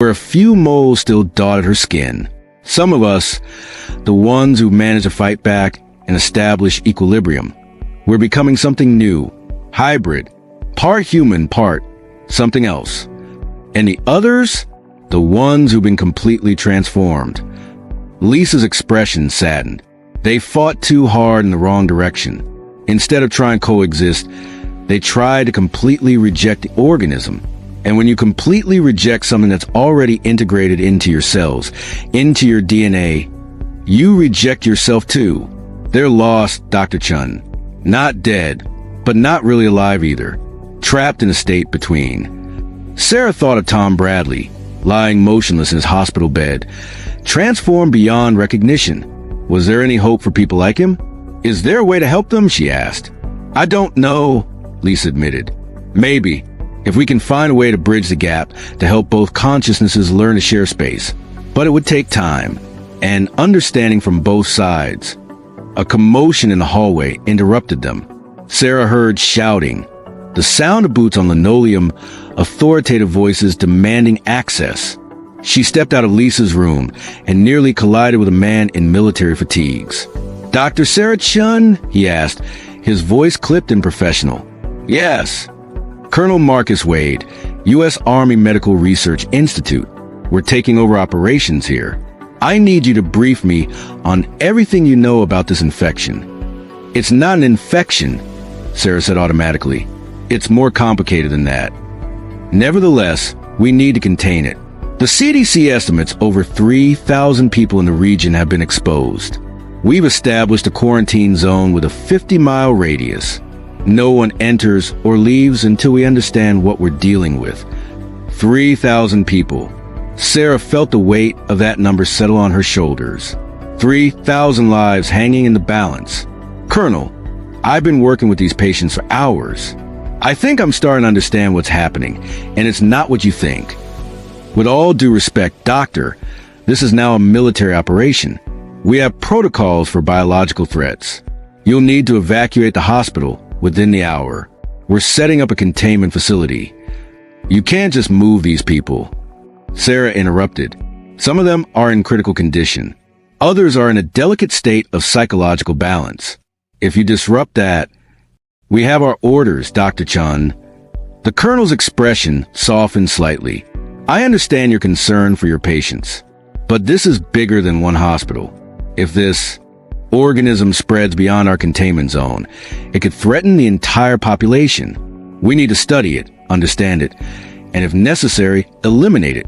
where a few moles still dotted her skin. Some of us, the ones who managed to fight back and establish equilibrium, we're becoming something new, hybrid, part human, part something else. And the others, the ones who've been completely transformed. Lisa's expression saddened. They fought too hard in the wrong direction. Instead of trying to coexist, they tried to completely reject the organism. And when you completely reject something that's already integrated into your cells, into your DNA, you reject yourself too. They're lost, Dr. Chen. Not dead, but not really alive either. Trapped in a state between. Sarah thought of Tom Bradley, lying motionless in his hospital bed, transformed beyond recognition. Was there any hope for people like him? Is there a way to help them? She asked. I don't know, Lisa admitted. Maybe, if we can find a way to bridge the gap to help both consciousnesses learn to share space. But it would take time and understanding from both sides. A commotion in the hallway interrupted them. Sarah heard shouting, the sound of boots on linoleum, authoritative voices demanding access. She stepped out of Lisa's room and nearly collided with a man in military fatigues. Dr. Sarah Chen? He asked, his voice clipped and professional. Yes. Colonel Marcus Wade, U.S. Army Medical Research Institute. We're taking over operations here. I need you to brief me on everything you know about this infection. It's not an infection, Sarah said automatically. It's more complicated than that. Nevertheless, we need to contain it. The CDC estimates over 3,000 people in the region have been exposed. We've established a quarantine zone with a 50-mile radius. No one enters or leaves until we understand what we're dealing with. 3,000 people. Sarah felt the weight of that number settle on her shoulders. 3,000 lives hanging in the balance. Colonel, I've been working with these patients for hours. I think I'm starting to understand what's happening, and it's not what you think. With all due respect, Doctor, this is now a military operation. We have protocols for biological threats. You'll need to evacuate the hospital within the hour. We're setting up a containment facility. You can't just move these people. Sarah interrupted. Some of them are in critical condition. Others are in a delicate state of psychological balance. If you disrupt that, we have our orders, Dr. Chen. The colonel's expression softened slightly. I understand your concern for your patients, but this is bigger than one hospital. If this organism spreads beyond our containment zone, it could threaten the entire population. We need to study it, understand it, and if necessary, eliminate it.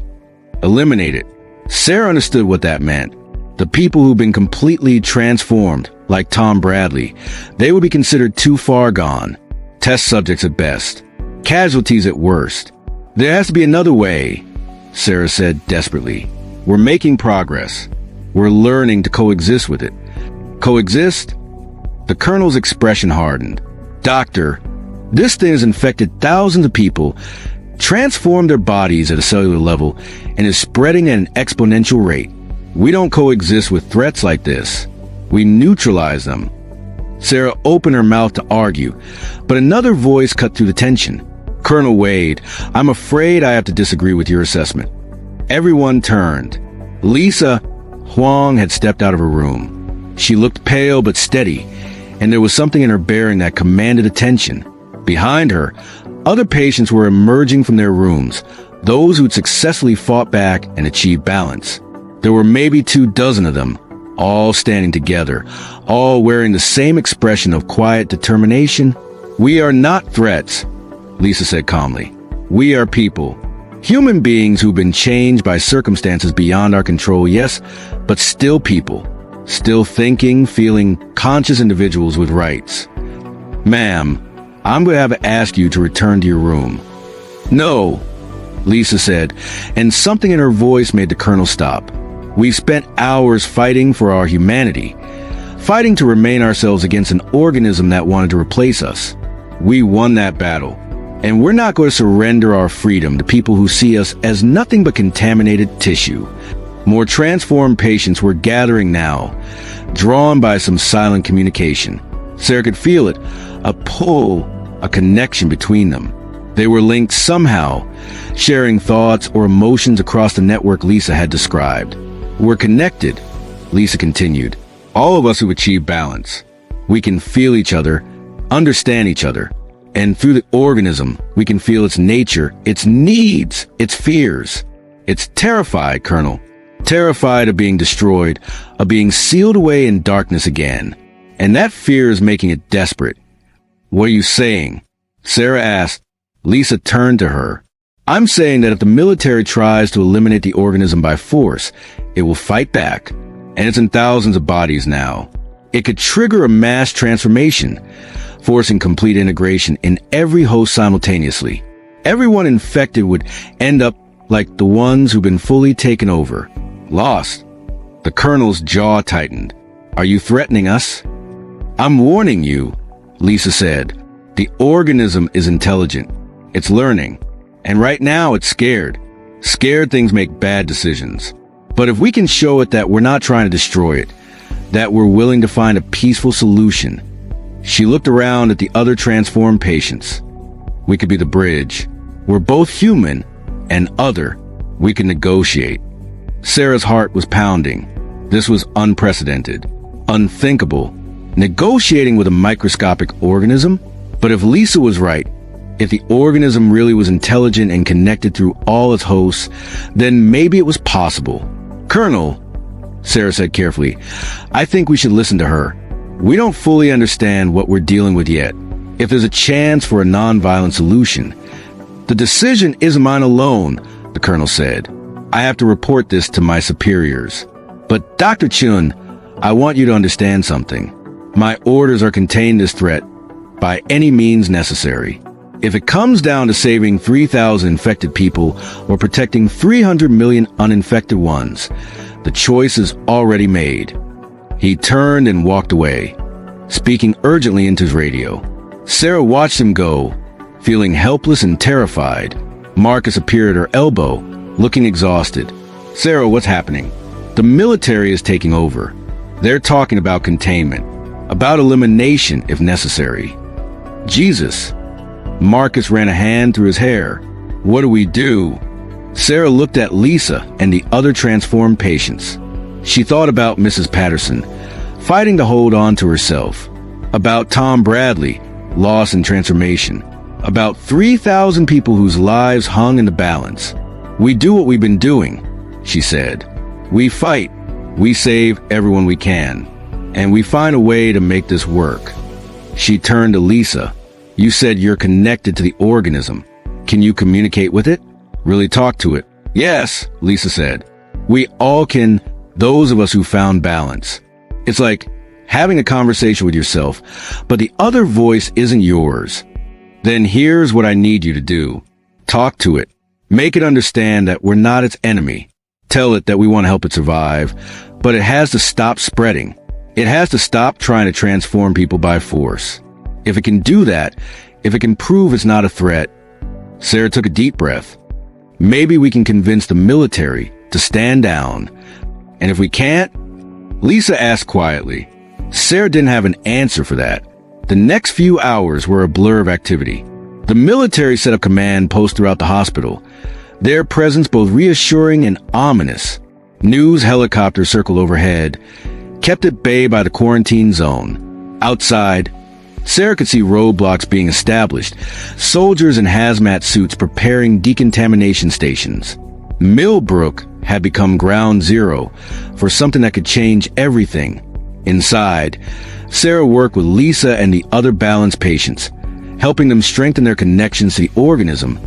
Eliminate it. Sarah understood what that meant. The people who've been completely transformed, like Tom Bradley, they would be considered too far gone. Test subjects at best. Casualties at worst. There has to be another way, Sarah said desperately. We're making progress. We're learning to coexist with it. Coexist? The colonel's expression hardened. Doctor, this thing has infected thousands of people, transformed their bodies at a cellular level, and is spreading at an exponential rate. We don't coexist with threats like this. We neutralize them. Sarah opened her mouth to argue, but another voice cut through the tension. Colonel Wade, I'm afraid I have to disagree with your assessment. Everyone turned. Lisa Huang had stepped out of her room. She looked pale but steady, and there was something in her bearing that commanded attention. Behind her, other patients were emerging from their rooms, those who'd successfully fought back and achieved balance. There were maybe 24 of them, all standing together, all wearing the same expression of quiet determination. We are not threats, Lisa said calmly. We are people. Human beings who've been changed by circumstances beyond our control, yes, but still people. Still thinking, feeling, conscious individuals with rights. Ma'am, I'm going to have to ask you to return to your room. No, Lisa said, and something in her voice made the colonel stop. We spent hours fighting for our humanity, fighting to remain ourselves against an organism that wanted to replace us. We won that battle, and we're not going to surrender our freedom to people who see us as nothing but contaminated tissue. More transformed patients were gathering now, drawn by some silent communication. Sarah could feel it, a pull, a connection between them. They were linked somehow, sharing thoughts or emotions across the network Lisa had described. We're connected, Lisa continued. All of us who've achieved balance. We can feel each other, understand each other, and through the organism, we can feel its nature, its needs, its fears. It's terrified, Colonel. Terrified of being destroyed, of being sealed away in darkness again. And that fear is making it desperate. What are you saying? Sarah asked. Lisa turned to her. I'm saying that if the military tries to eliminate the organism by force, it will fight back. And it's in thousands of bodies now. It could trigger a mass transformation, forcing complete integration in every host simultaneously. Everyone infected would end up like the ones who've been fully taken over. Lost. The colonel's jaw tightened. Are you threatening us? I'm warning you, Lisa said. The organism is intelligent. It's learning. And right now it's scared. Scared things make bad decisions. But if we can show it that we're not trying to destroy it, that we're willing to find a peaceful solution. She looked around at the other transformed patients. We could be the bridge. We're both human and other. We can negotiate. Sarah's heart was pounding. This was unprecedented, unthinkable. Negotiating with a microscopic organism? But if Lisa was right, if the organism really was intelligent and connected through all its hosts, then maybe it was possible. Colonel, Sarah said carefully, I think we should listen to her. We don't fully understand what we're dealing with yet. If there's a chance for a nonviolent solution, the decision isn't mine alone, the colonel said. I have to report this to my superiors. But Dr. Chen, I want you to understand something. My orders are contained this threat by any means necessary. If it comes down to saving 3,000 infected people or protecting 300 million uninfected ones, the choice is already made. He turned and walked away, speaking urgently into his radio. Sarah watched him go, feeling helpless and terrified. Marcus appeared at her elbow, looking exhausted. Sarah, what's happening? The military is taking over. They're talking about containment, about elimination if necessary. Jesus. Marcus ran a hand through his hair. What do we do? Sarah looked at Lisa and the other transformed patients. She thought about Mrs. Patterson, fighting to hold on to herself. About Tom Bradley, loss and transformation. About 3,000 people whose lives hung in the balance. We do what we've been doing, she said. We fight. We save everyone we can. And we find a way to make this work. She turned to Lisa. You said you're connected to the organism. Can you communicate with it? Really talk to it? Yes, Lisa said. We all can, those of us who found balance. It's like having a conversation with yourself, but the other voice isn't yours. Then here's what I need you to do. Talk to it. Make it understand that we're not its enemy. Tell it that we want to help it survive, but it has to stop spreading. It has to stop trying to transform people by force. If it can do that, if it can prove it's not a threat. Sarah took a deep breath. Maybe we can convince the military to stand down. And if we can't, Lisa asked quietly. Sarah didn't have an answer for that. The next few hours were a blur of activity. The military set up command posts throughout the hospital, their presence both reassuring and ominous. News helicopters circled overhead, kept at bay by the quarantine zone. Outside, Sarah could see roadblocks being established, soldiers in hazmat suits preparing decontamination stations. Millbrook had become ground zero for something that could change everything. Inside, Sarah worked with Lisa and the other balanced patients, helping them strengthen their connections to the organism,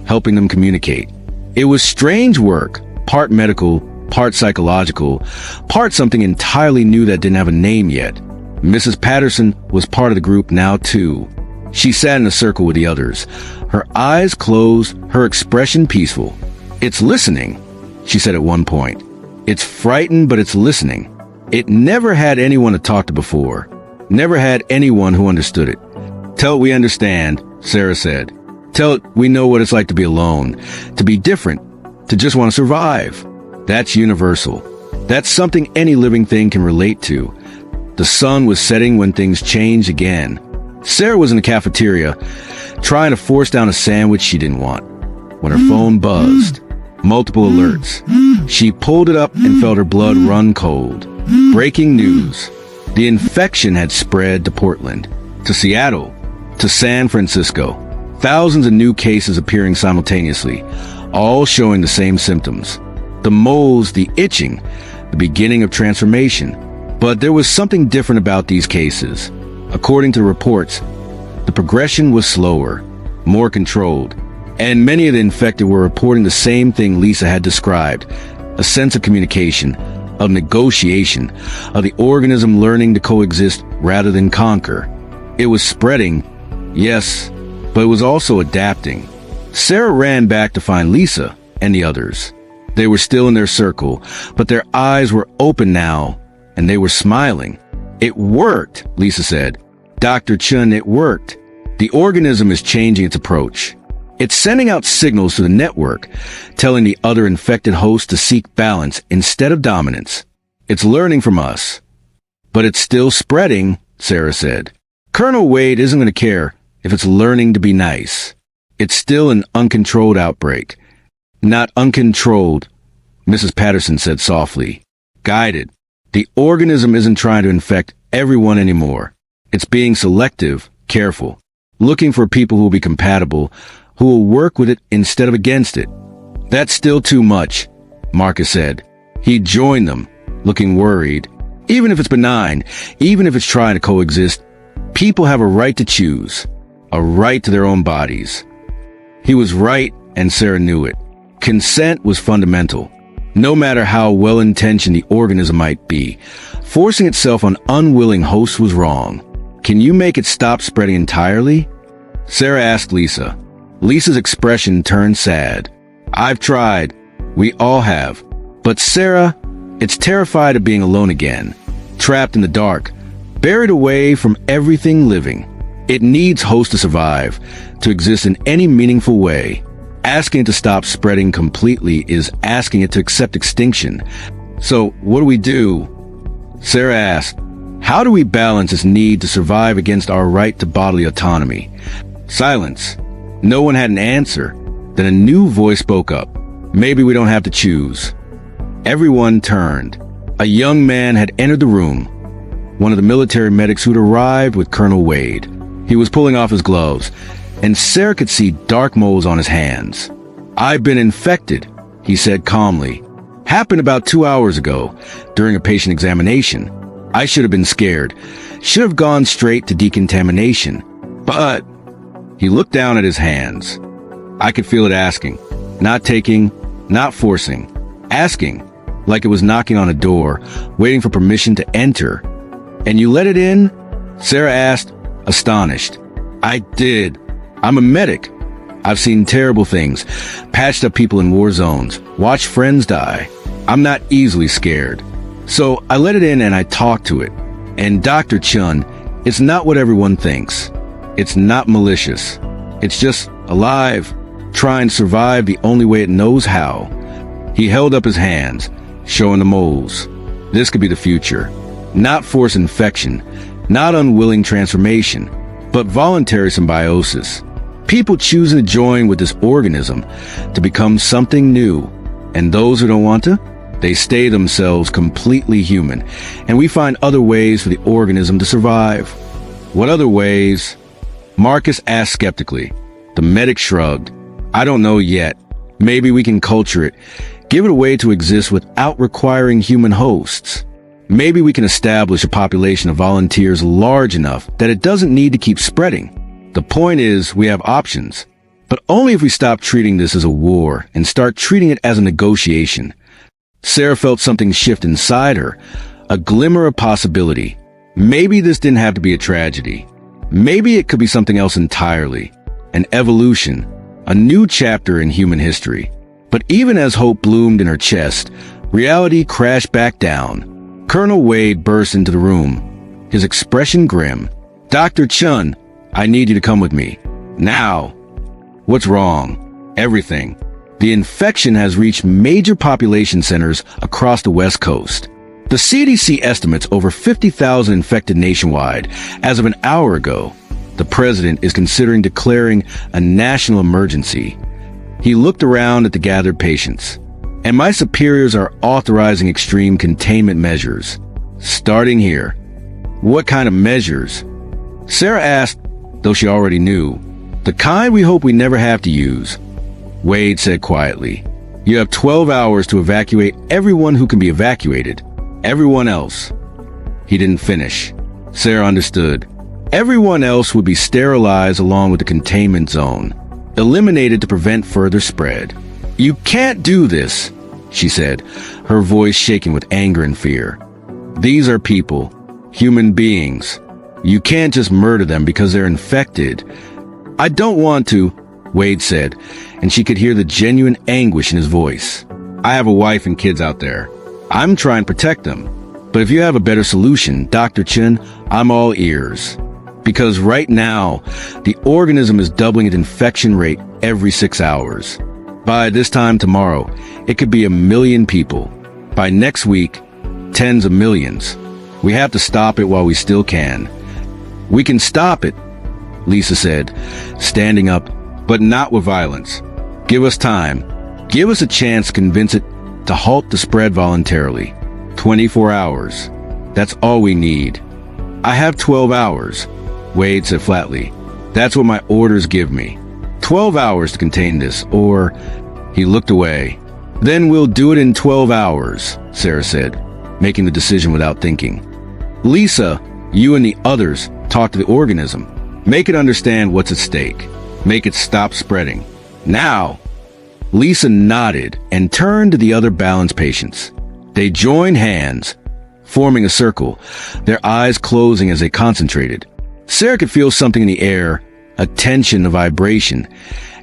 helping them communicate. It was strange work, part medical, part psychological, part something entirely new that didn't have a name yet. Mrs. Patterson was part of the group now, too. She sat in a circle with the others, her eyes closed, her expression peaceful. It's listening, she said at one point. It's frightened, but it's listening. It never had anyone to talk to before, never had anyone who understood it. Tell it we understand, Sarah said. Tell it we know what it's like to be alone, to be different, to just want to survive. That's universal. That's something any living thing can relate to. The sun was setting when things changed again. Sarah was in the cafeteria, trying to force down a sandwich she didn't want, when her phone buzzed. Multiple alerts. She pulled it up and felt her blood run cold. Breaking news. The infection had spread to Portland, to Seattle, to San Francisco. Thousands of new cases appearing simultaneously, all showing the same symptoms. The moles, the itching, the beginning of transformation. But there was something different about these cases. According to the reports, the progression was slower, more controlled, and many of the infected were reporting the same thing Lisa had described, a sense of communication, of negotiation, of the organism learning to coexist rather than conquer. It was spreading, yes, but it was also adapting. Sarah ran back to find Lisa and the others. They were still in their circle, but their eyes were open now, and they were smiling. "It worked," Lisa said. "Dr. Chen, it worked. The organism is changing its approach. It's sending out signals to the network, telling the other infected hosts to seek balance instead of dominance. It's learning from us. But it's still spreading," Sarah said. "Colonel Wade isn't going to care if it's learning to be nice. It's still an uncontrolled outbreak." "Not uncontrolled," Mrs. Patterson said softly. "Guided. The organism isn't trying to infect everyone anymore. It's being selective, careful, looking for people who will be compatible, who will work with it instead of against it." "That's still too much," Marcus said. He joined them, looking worried. "Even if it's benign, even if it's trying to coexist, people have a right to choose, a right to their own bodies." He was right, and Sarah knew it. Consent was fundamental. No matter how well-intentioned the organism might be, forcing itself on unwilling hosts was wrong. "Can you make it stop spreading entirely?" Sarah asked Lisa. Lisa's expression turned sad. "I've tried. We all have. But Sarah, it's terrified of being alone again, trapped in the dark, buried away from everything living. It needs hosts to survive, to exist in any meaningful way. Asking it to stop spreading completely is asking it to accept extinction. So what do? Sarah asked. How do we balance this need to survive against our right to bodily autonomy? Silence. No one had an answer. Then a new voice spoke up. Maybe we don't have to choose. Everyone turned. A young man had entered the room. One of the military medics who'd arrived with Colonel Wade. He was pulling off his gloves, and Sarah could see dark moles on his hands. "I've been infected," he said calmly. "Happened about 2 hours ago, during a patient examination. I should have been scared. Should have gone straight to decontamination. But..." He looked down at his hands. I could feel it asking. Not taking, not forcing. Asking, like it was knocking on a door, waiting for permission to enter. "And you let it in?" Sarah asked, astonished. "I did. I'm a medic. I've seen terrible things, patched up people in war zones, watched friends die. I'm not easily scared. So I let it in and I talked to it. And Dr. Chen, it's not what everyone thinks. It's not malicious. It's just alive, trying to survive the only way it knows how." He held up his hands, showing the moles. This could be the future. Not forced infection, not unwilling transformation, but voluntary symbiosis. People choosing to join with this organism to become something new. And those who don't want to, they stay themselves completely human. And we find other ways for the organism to survive. "What other ways?" Marcus asked skeptically. The medic shrugged. "I don't know yet. Maybe we can culture it, give it a way to exist without requiring human hosts. Maybe we can establish a population of volunteers large enough that it doesn't need to keep spreading. The point is, we have options. But only if we stop treating this as a war and start treating it as a negotiation." Sarah felt something shift inside her, a glimmer of possibility. Maybe this didn't have to be a tragedy. Maybe it could be something else entirely. An evolution, a new chapter in human history. But even as hope bloomed in her chest, reality crashed back down. Colonel Wade burst into the room, his expression grim. "Dr. Chen, I need you to come with me. Now." "What's wrong?" "Everything. The infection has reached major population centers across the West Coast. The CDC estimates over 50,000 infected nationwide as of an hour ago. The president is considering declaring a national emergency. He looked around at the gathered patients. And my superiors are authorizing extreme containment measures. Starting here. What kind of measures? Sarah asked, though she already knew. The kind we hope we never have to use. Wade said quietly. You have 12 hours to evacuate everyone who can be evacuated. Everyone else. He didn't finish. Sarah understood. Everyone else would be sterilized along with the containment zone, eliminated to prevent further spread. You can't do this, she said, her voice shaking with anger and fear. These are people, human beings. You can't just murder them because they're infected. I don't want to, Wade said, and she could hear the genuine anguish in his voice. I have a wife and kids out there. I'm trying to protect them. But if you have a better solution, Dr. Chen, I'm all ears. Because right now, the organism is doubling its infection rate every 6 hours. By this time tomorrow, it could be 1 million people. By next week, tens of millions. We have to stop it while we still can. We can stop it, Lisa said, standing up, but not with violence. Give us time. Give us a chance to convince it to halt the spread voluntarily. 24 hours. That's all we need. I have 12 hours, Wade said flatly. That's what my orders give me. 12 hours to contain this, or... He looked away. Then we'll do it in 12 hours, Sarah said, making the decision without thinking. Lisa, you and the others talk to the organism. Make it understand what's at stake. Make it stop spreading. Now! Lisa nodded and turned to the other balanced patients. They joined hands, forming a circle, their eyes closing as they concentrated. Sarah could feel something in the air, a tension, a vibration,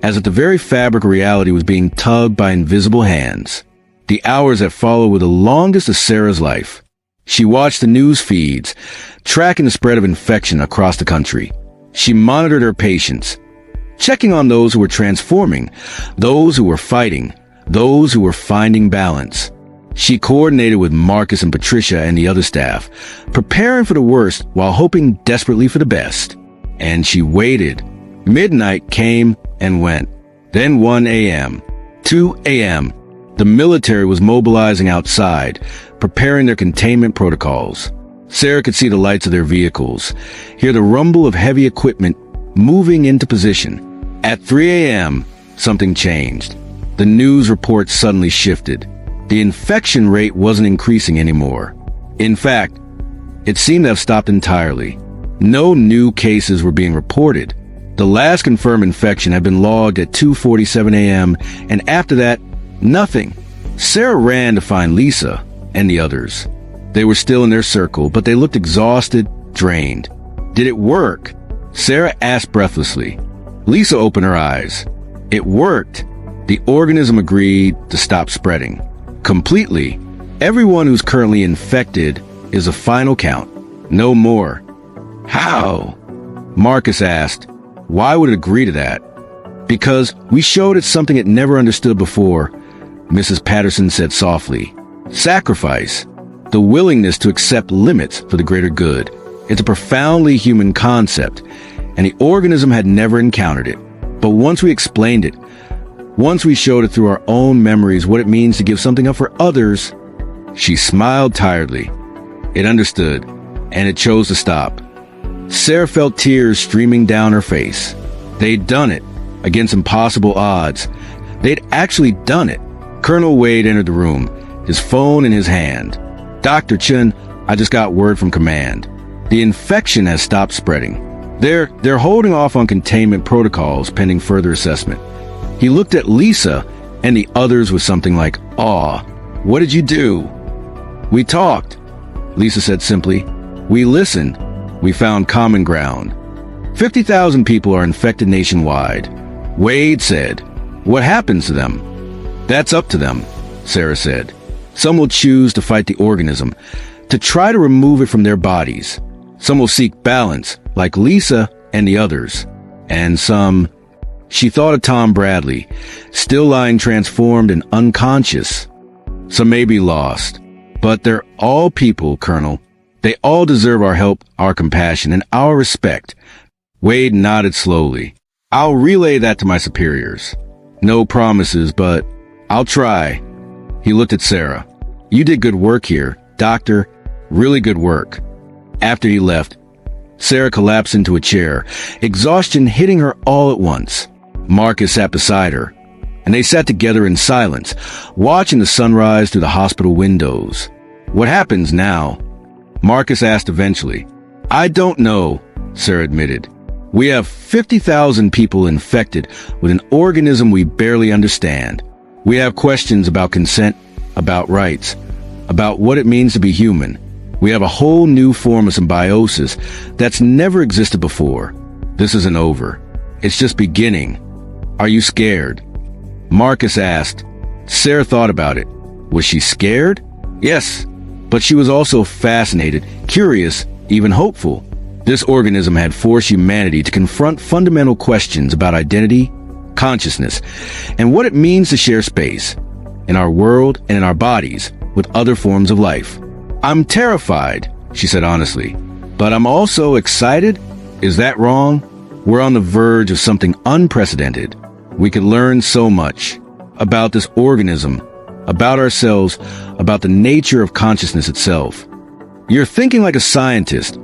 as if the very fabric of reality was being tugged by invisible hands. The hours that followed were the longest of Sarah's life. She watched the news feeds, tracking the spread of infection across the country. She monitored her patients, checking on those who were transforming, those who were fighting, those who were finding balance. She coordinated with Marcus and Patricia and the other staff, preparing for the worst while hoping desperately for the best. And she waited. Midnight came and went. Then 1 a.m., 2 a.m. The military was mobilizing outside, preparing their containment protocols. Sarah could see the lights of their vehicles, hear the rumble of heavy equipment moving into position. At 3 a.m., something changed. The news report suddenly shifted. The infection rate wasn't increasing anymore. In fact, it seemed to have stopped entirely. No new cases were being reported. The last confirmed infection had been logged at 2:47 a.m., and after that, nothing. Sarah ran to find Lisa and the others. They were still in their circle, but they looked exhausted, drained. Did it work? Sarah asked breathlessly. Lisa opened her eyes. It worked. The organism agreed to stop spreading. Completely. Everyone who's currently infected is a final count. No more. How? Marcus asked. Why would it agree to that? Because we showed it something it never understood before, Mrs. Patterson said softly. Sacrifice. The willingness to accept limits for the greater good. It's a profoundly human concept, and the organism had never encountered it. But once we explained it, once we showed it through our own memories what it means to give something up for others, she smiled tiredly. It understood, and it chose to stop. Sarah felt tears streaming down her face. They'd done it, against impossible odds. They'd actually done it. Colonel Wade entered the room, his phone in his hand. Dr. Chen, I just got word from command. The infection has stopped spreading. They're holding off on containment protocols pending further assessment. He looked at Lisa and the others with something like awe. What did you do? We talked, Lisa said simply. We listened. We found common ground. 50,000 people are infected nationwide. Wade said. What happens to them? That's up to them, Sarah said. Some will choose to fight the organism, to try to remove it from their bodies. Some will seek balance, like Lisa and the others. And some... She thought of Tom Bradley, still lying transformed and unconscious. Some may be lost, but they're all people, Colonel. They all deserve our help, our compassion, and our respect. Wade nodded slowly. I'll relay that to my superiors. No promises, but I'll try. He looked at Sarah. You did good work here, doctor. Really good work. After he left, Sarah collapsed into a chair, exhaustion hitting her all at once. Marcus sat beside her, and they sat together in silence, watching the sunrise through the hospital windows. What happens now? Marcus asked eventually. I don't know, Sarah admitted. We have 50,000 people infected with an organism we barely understand. We have questions about consent, about rights, about what it means to be human. We have a whole new form of symbiosis that's never existed before. This isn't over. It's just beginning. Are you scared? Marcus asked. Sarah thought about it. Was she scared? Yes, but she was also fascinated, curious, even hopeful. This organism had forced humanity to confront fundamental questions about identity, consciousness, and what it means to share space, in our world and in our bodies, with other forms of life. I'm terrified, she said honestly, but I'm also excited. Is that wrong? We're on the verge of something unprecedented. We could learn so much about this organism, about ourselves, about the nature of consciousness itself. You're thinking like a scientist,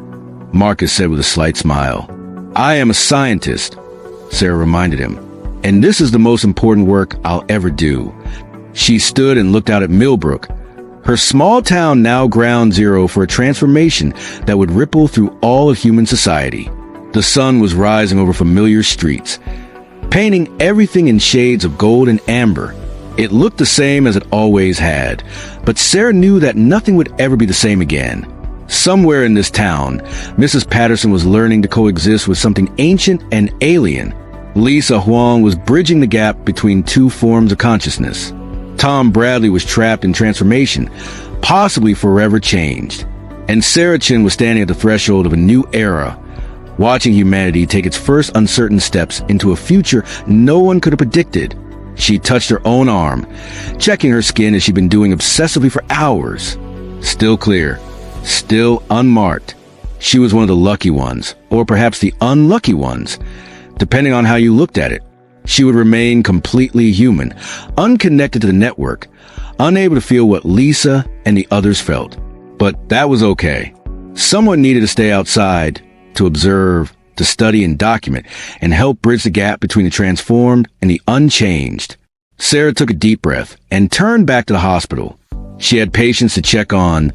Marcus said with a slight smile. I am a scientist, Sarah reminded him, and this is the most important work I'll ever do. She stood and looked out at Millbrook, her small town now ground zero for a transformation that would ripple through all of human society. The sun was rising over familiar streets, painting everything in shades of gold and amber. It looked the same as it always had, but Sarah knew that nothing would ever be the same again. Somewhere in this town, Mrs. Patterson was learning to coexist with something ancient and alien. Lisa Huang was bridging the gap between two forms of consciousness. Tom Bradley was trapped in transformation, possibly forever changed. And Sarah Chen was standing at the threshold of a new era, watching humanity take its first uncertain steps into a future no one could have predicted. She touched her own arm, checking her skin as she'd been doing obsessively for hours. Still clear. Still unmarked. She was one of the lucky ones, or perhaps the unlucky ones, depending on how you looked at it. She would remain completely human, unconnected to the network, unable to feel what Lisa and the others felt. But that was okay. Someone needed to stay outside, to observe, to study and document, and help bridge the gap between the transformed and the unchanged. Sarah took a deep breath and turned back to the hospital. She had patients to check on,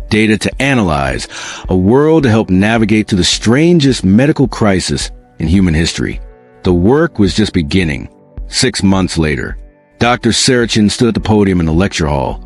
data to analyze, a world to help navigate through the strangest medical crisis in human history. The work was just beginning. 6 months later, Dr. Sarah Chen stood at the podium in the lecture hall,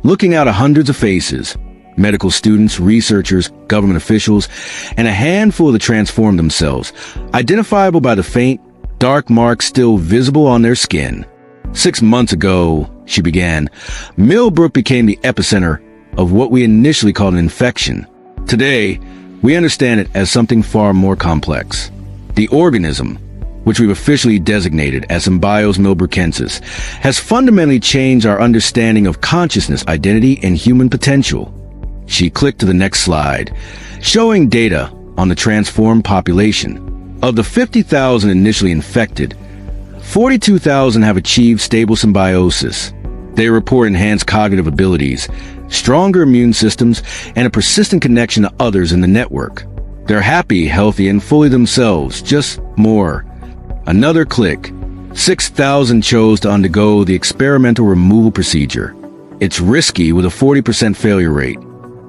looking out at hundreds of faces, medical students, researchers, government officials, and a handful of the transformed themselves, identifiable by the faint, dark marks still visible on their skin. 6 months ago, she began, Millbrook became the epicenter of what we initially called an infection. Today, we understand it as something far more complex. The organism, which we've officially designated as Symbios millbrookensis, has fundamentally changed our understanding of consciousness, identity, and human potential. She clicked to the next slide, showing data on the transformed population. Of the 50,000 initially infected, 42,000 have achieved stable symbiosis. They report enhanced cognitive abilities, stronger immune systems, and a persistent connection to others in the network. They're happy, healthy, and fully themselves, just more. Another click. 6,000 chose to undergo the experimental removal procedure. It's risky with a 40% failure rate.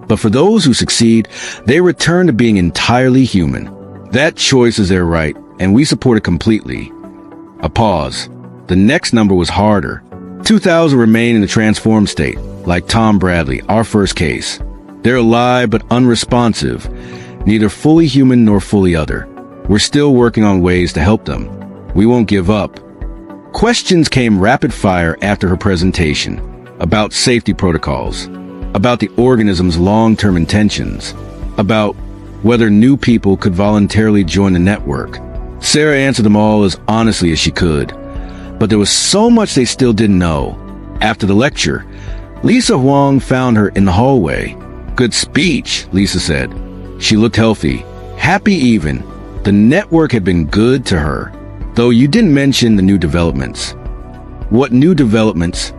But for those who succeed, they return to being entirely human. That choice is their right, and we support it completely. A pause. The next number was harder. 2,000 remain in the transformed state, like Tom Bradley, our first case. They're alive but unresponsive, neither fully human nor fully other. We're still working on ways to help them. We won't give up. Questions came rapid fire after her presentation, about safety protocols, about the organism's long-term intentions, about whether new people could voluntarily join the network. Sarah answered them all as honestly as she could, but there was so much they still didn't know. After the lecture, Lisa Huang found her in the hallway. Good speech, Lisa said. She looked healthy, happy even, The network had been good to her, though you didn't mention the new developments. What new developments?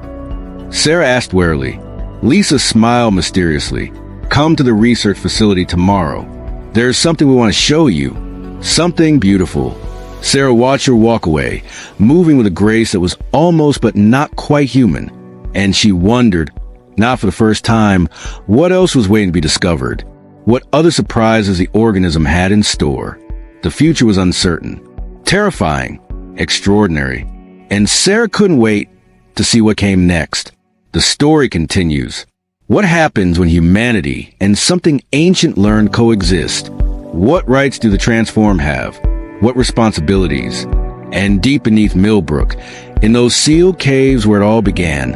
Sarah asked warily. Lisa smiled mysteriously. Come to the research facility tomorrow. There's something we want to show you. Something beautiful. Sarah watched her walk away, moving with a grace that was almost but not quite human. And she wondered, not for the first time, what else was waiting to be discovered. What other surprises the organism had in store. The future was uncertain, terrifying, extraordinary. And Sarah couldn't wait to see what came next. The story continues. What happens when humanity and something ancient learned coexist? What rights do the transformed have? What responsibilities? And deep beneath Millbrook, in those sealed caves where it all began,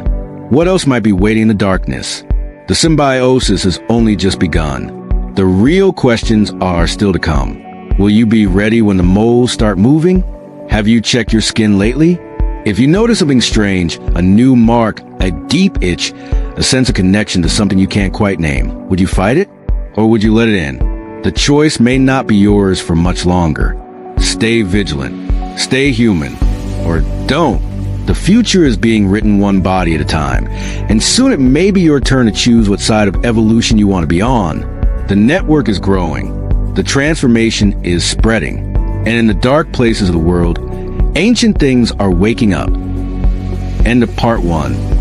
what else might be waiting in the darkness? The symbiosis has only just begun. The real questions are still to come. Will you be ready when the moles start moving? Have you checked your skin lately? If you notice something strange, a new mark, a deep itch, a sense of connection to something you can't quite name, would you fight it? Or would you let it in? The choice may not be yours for much longer. Stay vigilant, stay human, or don't. The future is being written one body at a time, and soon it may be your turn to choose what side of evolution you want to be on. The network is growing, the transformation is spreading, and in the dark places of the world, ancient things are waking up. End of part 1.